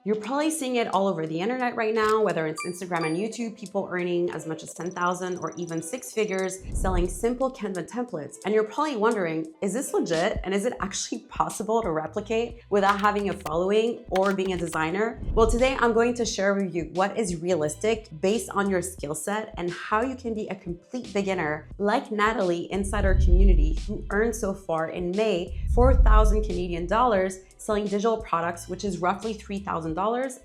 You're probably seeing it all over the internet right now, whether it's Instagram and YouTube, people earning as much as 10,000 or even six figures selling simple Canva templates. And you're probably wondering, is this legit? And is it actually possible to replicate without having a following or being a designer? Well, today I'm going to share with you what is realistic based on your skill set and how you can be a complete beginner like Natalie inside our community, who earned so far in May 4,000 Canadian dollars selling digital products, which is roughly $3,000.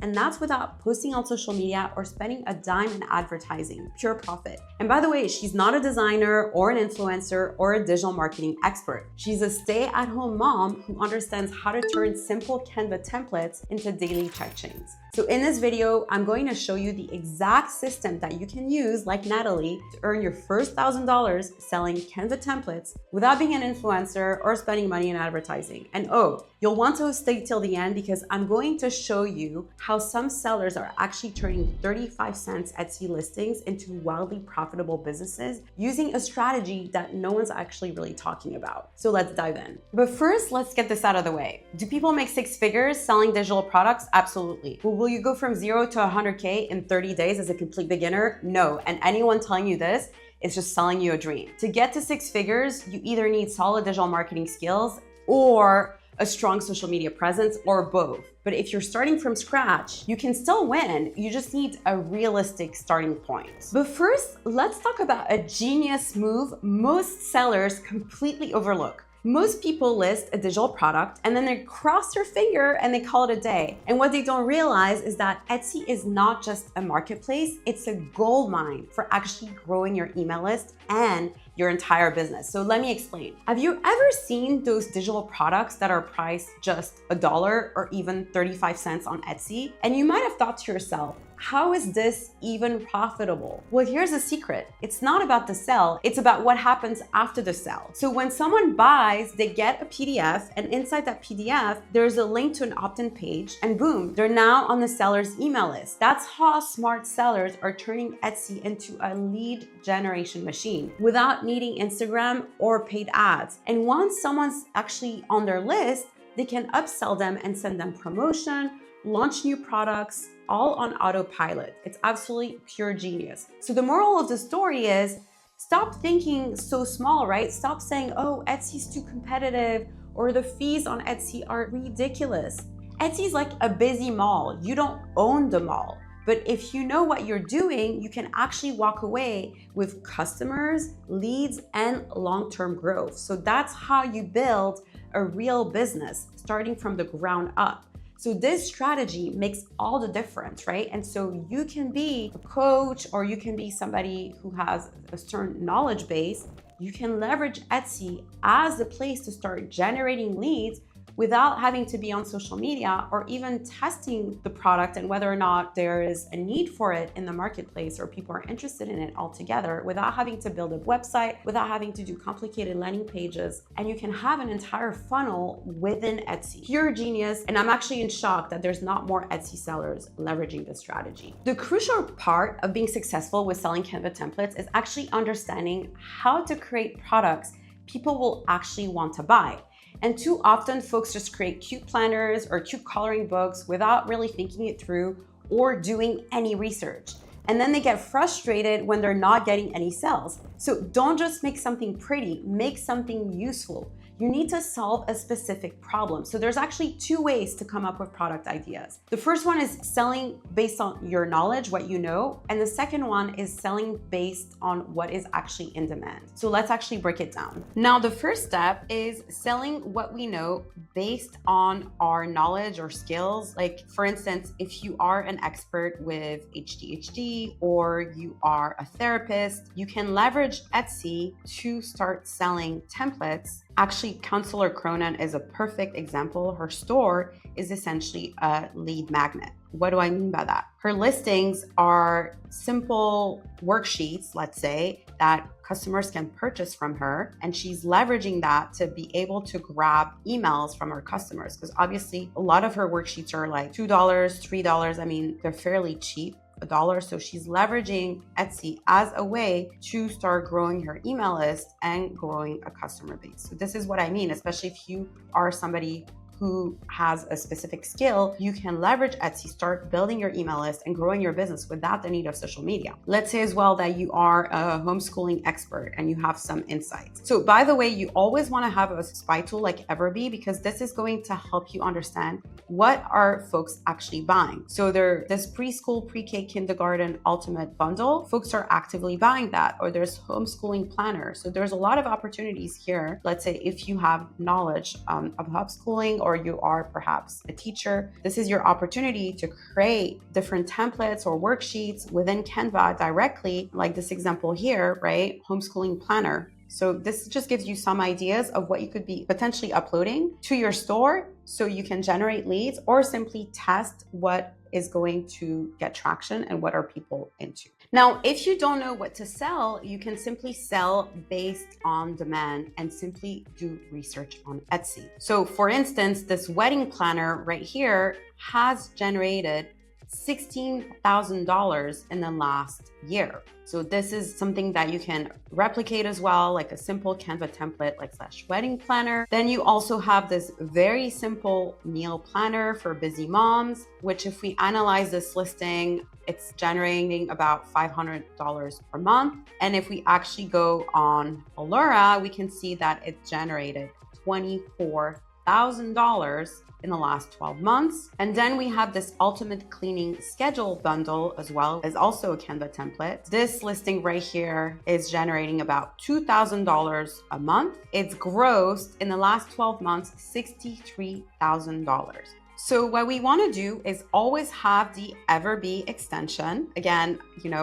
And that's without posting on social media or spending a dime in advertising, pure profit. And by the way, she's not a designer or an influencer or a digital marketing expert. She's a stay-at-home mom who understands how to turn simple Canva templates into daily check chains. So in this video, I'm going to show you the exact system that you can use, like Natalie, to earn your first $1,000 selling Canva templates without being an influencer or spending money in advertising. And oh, you'll want to stay till the end because I'm going to show you how some sellers are actually turning 35-cent Etsy listings into wildly profitable businesses using a strategy that no one's actually really talking about. So let's dive in. But first, let's get this out of the way. Do people make six figures selling digital products? Absolutely. Well, will you go from 0 to 100K in 30 days as a complete beginner? No. And anyone telling you this is just selling you a dream. To get to six figures, you either need solid digital marketing skills or a strong social media presence, or both. But if you're starting from scratch, you can still win. You just need a realistic starting point. But first, let's talk about a genius move most sellers completely overlook. Most people list a digital product and then they cross their finger and they call it a day. And what they don't realize is that Etsy is not just a marketplace, it's a gold mine for actually growing your email list and your entire business. So let me explain. Have you ever seen those digital products that are priced just $1 or even 35 cents on Etsy? And you might have thought to yourself, how is this even profitable? Well, here's the secret. It's not about the sell, it's about what happens after the sell. So when someone buys, they get a PDF, and inside that PDF, there's a link to an opt-in page, and boom, they're now on the seller's email list. That's how smart sellers are turning Etsy into a lead generation machine without needing Instagram or paid ads. And once someone's actually on their list, they can upsell them and send them promotion, launch new products, all on autopilot. It's absolutely pure genius. So the moral of the story is, stop thinking so small, right? Stop saying, oh, Etsy's too competitive or the fees on Etsy are ridiculous. Etsy's like a busy mall. You don't own the mall. But if you know what you're doing, you can actually walk away with customers, leads, and long-term growth. So that's how you build a real business, starting from the ground up. So this strategy makes all the difference, right? And so you can be a coach or you can be somebody who has a certain knowledge base. You can leverage Etsy as the place to start generating leads without having to be on social media or even testing the product and whether or not there is a need for it in the marketplace or people are interested in it altogether, without having to build a website, without having to do complicated landing pages. And you can have an entire funnel within Etsy. Pure genius. And I'm actually in shock that there's not more Etsy sellers leveraging this strategy. The crucial part of being successful with selling Canva templates is actually understanding how to create products people will actually want to buy. And too often folks just create cute planners or cute coloring books without really thinking it through or doing any research. And then they get frustrated when they're not getting any sales. So don't just make something pretty, make something useful. You need to solve a specific problem. So there's actually two ways to come up with product ideas. The first one is selling based on your knowledge, what you know. And the second one is selling based on what is actually in demand. So let's actually break it down. Now, the first step is selling what we know based on our knowledge or skills. Like for instance, if you are an expert with ADHD or you are a therapist, you can leverage Etsy to start selling templates. Actually, Counselor Cronin is a perfect example. Her store is essentially a lead magnet. What do I mean by that? Her listings are simple worksheets, let's say, that customers can purchase from her. And she's leveraging that to be able to grab emails from her customers. Because obviously, a lot of her worksheets are like $2, $3. I mean, they're fairly cheap. $1. So she's leveraging Etsy as a way to start growing her email list and growing a customer base. So this is what I mean, especially if you are somebody who has a specific skill, you can leverage Etsy, start building your email list and growing your business without the need of social media. Let's say as well that you are a homeschooling expert and you have some insights. So by the way, you always want to have a spy tool like Everbee, because this is going to help you understand what are folks actually buying. So this preschool, pre-K, kindergarten ultimate bundle, folks are actively buying that, or there's homeschooling planner. So there's a lot of opportunities here. Let's say if you have knowledge of homeschooling, or you are perhaps a teacher, this is your opportunity to create different templates or worksheets within Canva directly, like this example here, right? Homeschooling planner. So this just gives you some ideas of what you could be potentially uploading to your store so you can generate leads or simply test what is going to get traction and what are people into. Now, if you don't know what to sell, you can simply sell based on demand and simply do research on Etsy. So for instance, this wedding planner right here has generated $16,000 in the last year. So this is something that you can replicate as well, like a simple Canva template like /wedding planner. Then you also have this very simple meal planner for busy moms, which if we analyze this listing, it's generating about $500 per month. And if we actually go on Allura, we can see that it generated $24,000 in the last 12 months. And then we have this ultimate cleaning schedule bundle as well, as also a Canva template. This listing right here is generating about $2,000 a month. It's grossed in the last 12 months, $63,000. So what we want to do is always have the Everbee extension. Again,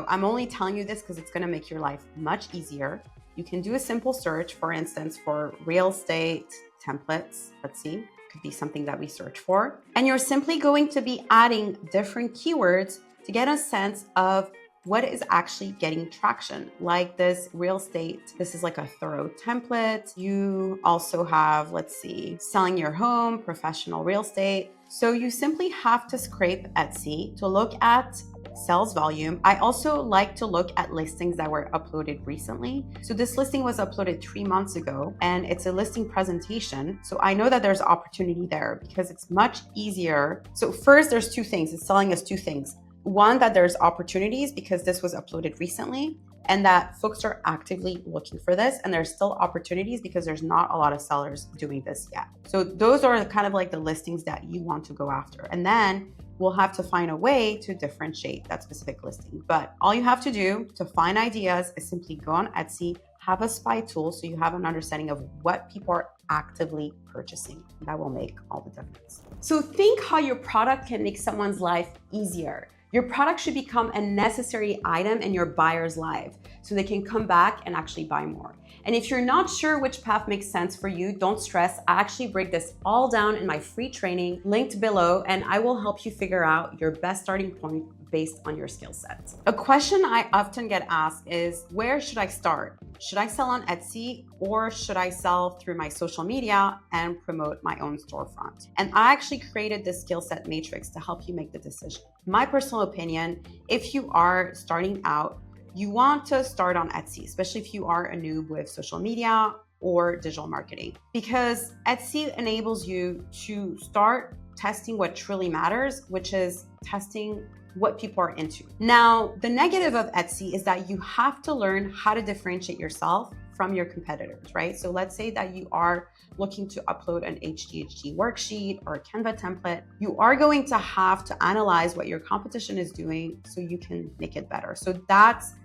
I'm only telling you this because it's going to make your life much easier. You can do a simple search, for instance, for real estate templates. Let's see. Be something that we search for. And you're simply going to be adding different keywords to get a sense of what is actually getting traction. Like this real estate, this is like a thorough template. You also have, let's see, selling your home, professional real estate. So you simply have to scrape Etsy to look at sales volume. I also like to look at listings that were uploaded recently. So this listing was uploaded 3 months ago and it's a listing presentation. So I know that there's opportunity there because it's much easier. So first there's two things. It's telling us two things. One, that there's opportunities because this was uploaded recently and that folks are actively looking for this, and there's still opportunities because there's not a lot of sellers doing this yet. So those are kind of like the listings that you want to go after. And then we'll have to find a way to differentiate that specific listing. But all you have to do to find ideas is simply go on Etsy, have a spy tool so you have an understanding of what people are actively purchasing. That will make all the difference. So think how your product can make someone's life easier. Your product should become a necessary item in your buyer's life so they can come back and actually buy more. And if you're not sure which path makes sense for you, don't stress. I actually break this all down in my free training linked below, and I will help you figure out your best starting point based on your skill set. A question I often get asked is, where should I start? Should I sell on Etsy or should I sell through my social media and promote my own storefront? And I actually created this skill set matrix to help you make the decision. My personal opinion, if you are starting out, you want to start on Etsy, especially if you are a noob with social media or digital marketing, because Etsy enables you to start testing what truly matters, which is testing what people are into. Now, the negative of Etsy is that you have to learn how to differentiate yourself from your competitors, right? So let's say that you are looking to upload an HDHD worksheet or a Canva template. You are going to have to analyze what your competition is doing so you can make it better. So that's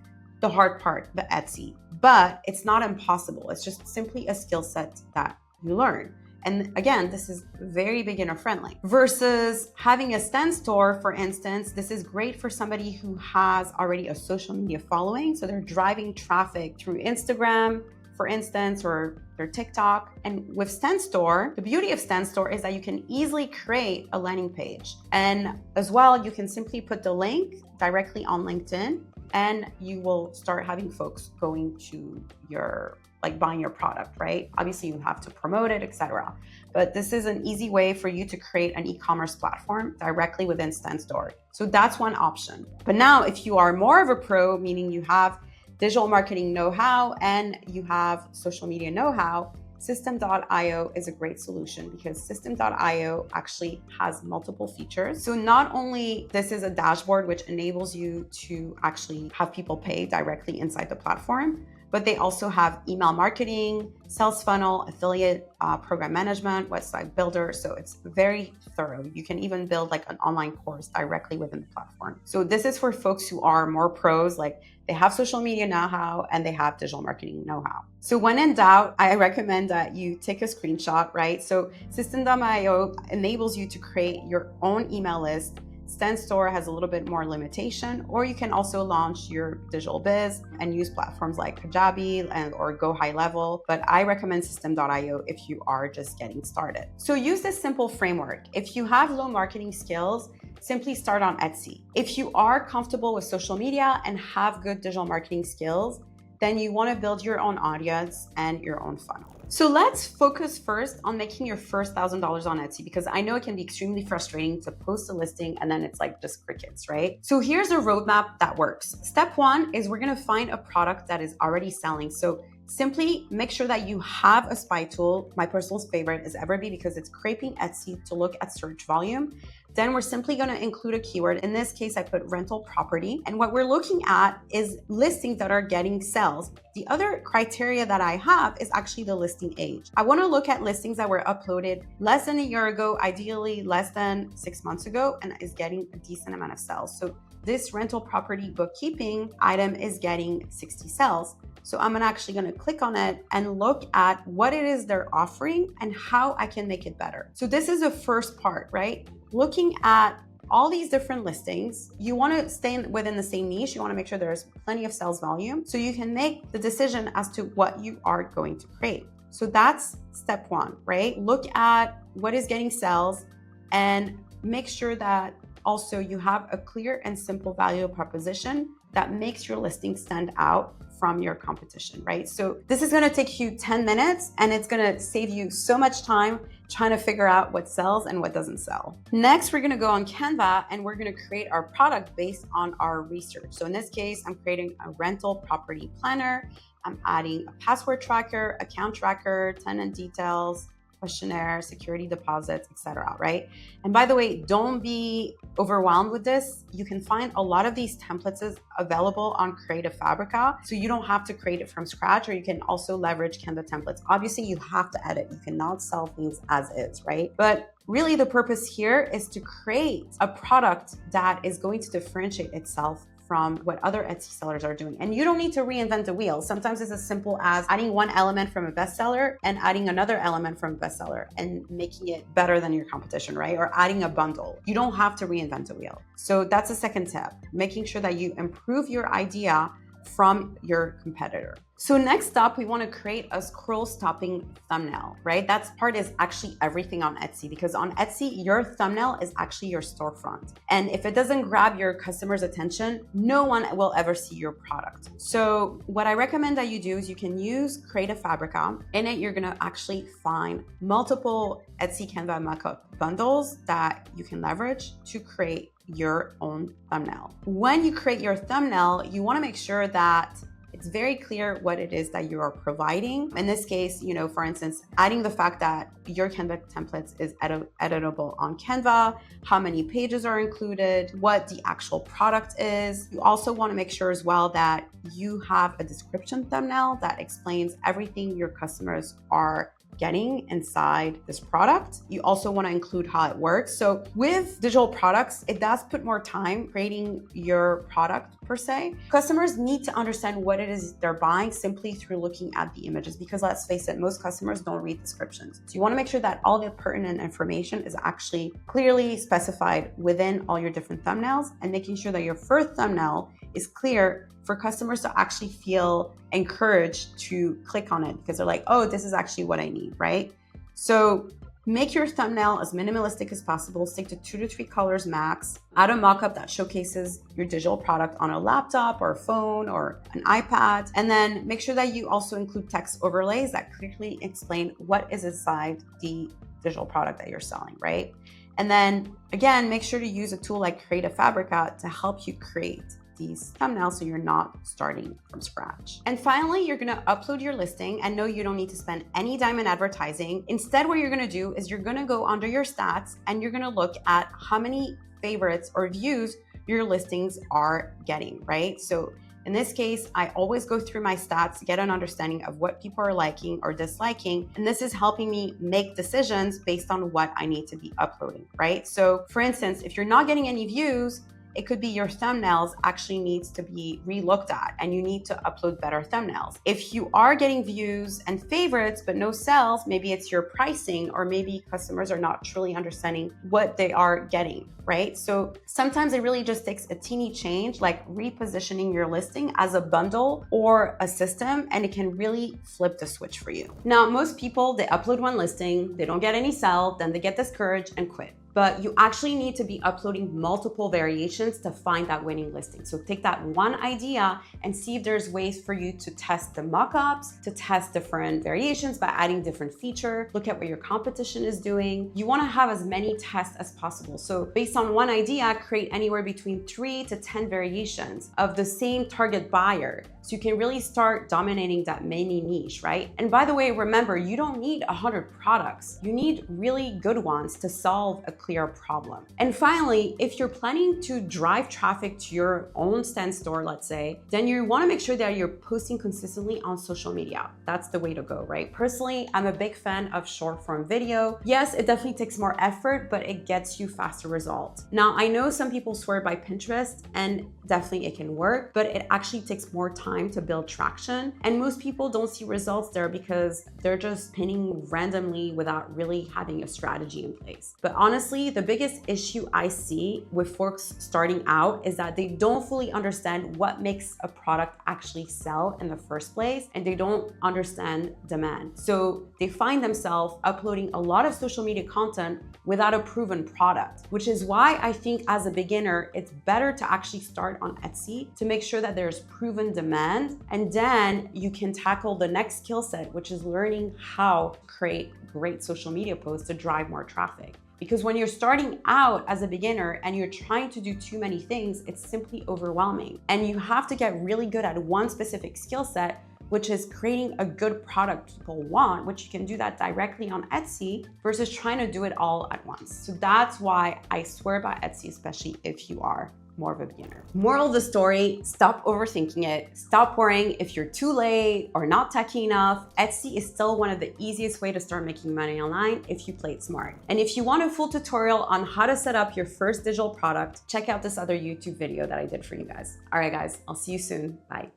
the hard part, the Etsy, but it's not impossible. It's just simply a skill set that you learn. And again, this is very beginner friendly versus having a stand store. For instance, this is great for somebody who has already a social media following. So they're driving traffic through Instagram, for instance, or their TikTok. And with Stand Store, the beauty of Stand Store is that you can easily create a landing page. And as well, you can simply put the link directly on LinkedIn and you will start having folks going to your buying your product, right? Obviously you have to promote it, etc. But this is an easy way for you to create an e-commerce platform directly within Stand Store. So that's one option. But now if you are more of a pro, meaning you have digital marketing know-how and you have social media know-how, System.io is a great solution because System.io actually has multiple features. So not only this is a dashboard which enables you to actually have people pay directly inside the platform, but they also have email marketing, sales funnel, affiliate program management, website builder. So it's very thorough. You can even build like an online course directly within the platform. So this is for folks who are more pros, like they have social media know-how and they have digital marketing know-how. So when in doubt, I recommend that you take a screenshot, right? So System.io enables you to create your own email list. StandStore has a little bit more limitation, or you can also launch your digital biz and use platforms like Kajabi or Go High Level, but I recommend System.io if you are just getting started. So use this simple framework. If you have low marketing skills, simply start on Etsy. If you are comfortable with social media and have good digital marketing skills, then you want to build your own audience and your own funnel. So let's focus first on making your first $1,000 on Etsy, because I know it can be extremely frustrating to post a listing and then it's like just crickets, right? So here's a roadmap that works. Step one is we're going to find a product that is already selling. So simply make sure that you have a spy tool. My personal favorite is Everbee because it's scraping Etsy to look at search volume. Then we're simply going to include a keyword. In this case, I put rental property. And what we're looking at is listings that are getting sales. The other criteria that I have is actually the listing age. I want to look at listings that were uploaded less than a year ago, ideally less than 6 months ago, and is getting a decent amount of sales. So this rental property bookkeeping item is getting 60 sales. So I'm actually going to click on it and look at what it is they're offering and how I can make it better. So this is the first part, right? Looking at all these different listings, you want to stay within the same niche. You want to make sure there's plenty of sales volume so you can make the decision as to what you are going to create. So that's step one, right? Look at what is getting sales and make sure that also you have a clear and simple value proposition that makes your listing stand out from your competition, right? So this is going to take you 10 minutes and it's going to save you so much time trying to figure out what sells and what doesn't sell. Next, we're going to go on Canva and we're going to create our product based on our research. So in this case, I'm creating a rental property planner. I'm adding a password tracker, account tracker, tenant details, questionnaire, security deposits, etc. right? And by the way, don't be overwhelmed with this. You can find a lot of these templates available on Creative Fabrica, so you don't have to create it from scratch, or you can also leverage Canva templates. Obviously, you have to edit. You cannot sell things as is, right? But really the purpose here is to create a product that is going to differentiate itself from what other Etsy sellers are doing. And you don't need to reinvent the wheel. Sometimes it's as simple as adding one element from a bestseller and adding another element from a bestseller and making it better than your competition, right? Or adding a bundle. You don't have to reinvent the wheel. So that's the second tip, making sure that you improve your idea from your competitor. So next up, we want to create a scroll stopping thumbnail, right? That part is actually everything on Etsy, because on Etsy, your thumbnail is actually your storefront. And if it doesn't grab your customer's attention, no one will ever see your product. So what I recommend that you do is you can use Creative Fabrica. In it, you're going to actually find multiple Etsy Canva mockup bundles that you can leverage to create your own thumbnail. When you create your thumbnail, you want to make sure that it's very clear what it is that you are providing. In this case, for instance, adding the fact that your Canva templates is editable on Canva, how many pages are included, what the actual product is. You also want to make sure as well that you have a description thumbnail that explains everything your customers are getting inside this product. You also want to include how it works. So with digital products, it does put more time creating your product per se. Customers need to understand what it is they're buying simply through looking at the images, because let's face it, most customers don't read descriptions. So you want to make sure that all the pertinent information is actually clearly specified within all your different thumbnails, and making sure that your first thumbnail is clear for customers to actually feel encouraged to click on it, because they're like, oh, this is actually what I need, right? So make your thumbnail as minimalistic as possible. Stick to 2 to 3 colors max. Add a mockup that showcases your digital product on a laptop or a phone or an iPad. And then make sure that you also include text overlays that clearly explain what is inside the digital product that you're selling, right? And then again, make sure to use a tool like Creative Fabrica to help you create these thumbnails so you're not starting from scratch. And finally, you're gonna upload your listing, and no, you don't need to spend any dime in advertising. Instead, what you're gonna do is you're gonna go under your stats and you're gonna look at how many favorites or views your listings are getting, right? So in this case, I always go through my stats to get an understanding of what people are liking or disliking. And this is helping me make decisions based on what I need to be uploading, right? So for instance, if you're not getting any views, it could be your thumbnails actually needs to be relooked at and you need to upload better thumbnails. If you are getting views and favorites but no sales, maybe it's your pricing, or maybe customers are not truly understanding what they are getting, right? So sometimes it really just takes a teeny change, like repositioning your listing as a bundle or a system, and it can really flip the switch for you. Now, most people, they upload one listing, they don't get any sale, then they get discouraged and quit. But you actually need to be uploading multiple variations to find that winning listing. So take that one idea and see if there's ways for you to test the mockups, to test different variations by adding different feature. Look at what your competition is doing. You want to have as many tests as possible. So based on one idea, create anywhere between 3 to 10 variations of the same target buyer. So you can really start dominating that mini niche, right? And by the way, remember, you don't need 100 products. You need really good ones to solve a clear problem. And finally, if you're planning to drive traffic to your own stand store, let's say, then you want to make sure that you're posting consistently on social media. That's the way to go, right? Personally, I'm a big fan of short form video. Yes, it definitely takes more effort, but it gets you faster results. Now, I know some people swear by Pinterest, and definitely it can work, but it actually takes more time to build traction. And most people don't see results there because they're just pinning randomly without really having a strategy in place. But honestly, the biggest issue I see with folks starting out is that they don't fully understand what makes a product actually sell in the first place, and they don't understand demand. So they find themselves uploading a lot of social media content without a proven product, which is why I think as a beginner, it's better to actually start on Etsy to make sure that there's proven demand, and then you can tackle the next skill set, which is learning how to create great social media posts to drive more traffic. Because when you're starting out as a beginner and you're trying to do too many things, it's simply overwhelming. And you have to get really good at one specific skill set, which is creating a good product people want, which you can do that directly on Etsy versus trying to do it all at once. So that's why I swear by Etsy, especially if you are more of a beginner. Moral of the story, stop overthinking it. Stop worrying if you're too late or not techy enough. Etsy is still one of the easiest way to start making money online if you play it smart. And if you want a full tutorial on how to set up your first digital product, check out this other YouTube video that I did for you guys. All right, guys, I'll see you soon. Bye.